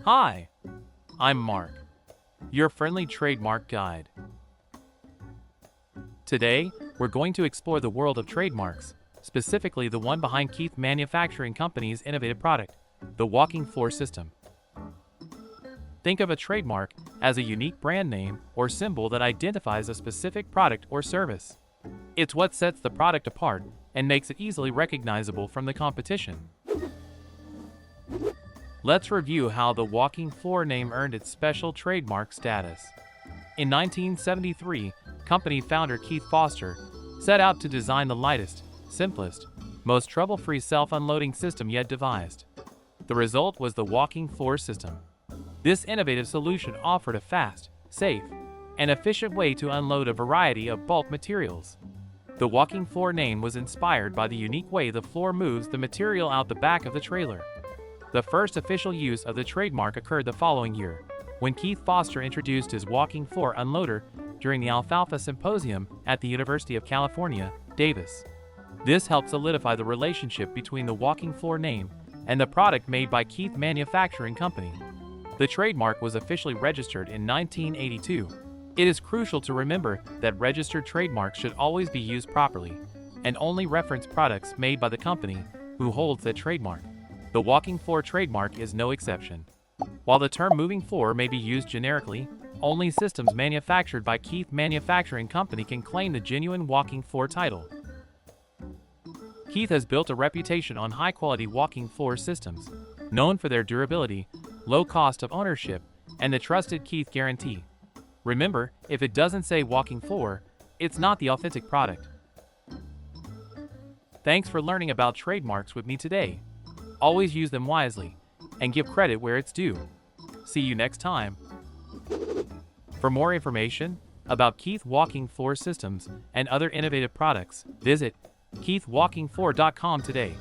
Hi, I'm Mark, your friendly trademark guide. Today, we're going to explore the world of trademarks, specifically the one behind Keith Manufacturing Company's innovative product, the walking floor system. Think of a trademark as a unique brand name or symbol that identifies a specific product or service. It's what sets the product apart and makes it easily recognizable from the competition. Let's review how the walking floor name earned its special trademark status. In 1973, company founder Keith Foster set out to design the lightest, simplest, most trouble-free self-unloading system yet devised. The result was the walking floor system. This innovative solution offered a fast, safe, and efficient way to unload a variety of bulk materials. The walking floor name was inspired by the unique way the floor moves the material out the back of the trailer. The first official use of the trademark occurred the following year, when Keith Foster introduced his walking floor unloader during the Alfalfa Symposium at the University of California, Davis. This helped solidify the relationship between the walking floor name and the product made by Keith Manufacturing Company. The trademark was officially registered in 1982. It is crucial to remember that registered trademarks should always be used properly and only reference products made by the company who holds that trademark. The walking floor trademark is no exception. While the term moving floor may be used generically, only systems manufactured by Keith Manufacturing Company can claim the genuine walking floor title. Keith has built a reputation on high-quality walking floor systems, known for their durability, low cost of ownership, and the trusted Keith guarantee. Remember, if it doesn't say walking floor, it's not the authentic product. Thanks for learning about trademarks with me today. Always use them wisely, and give credit where it's due. See you next time. For more information about Keith Walking Floor Systems and other innovative products, visit keithwalkingfloor.com today.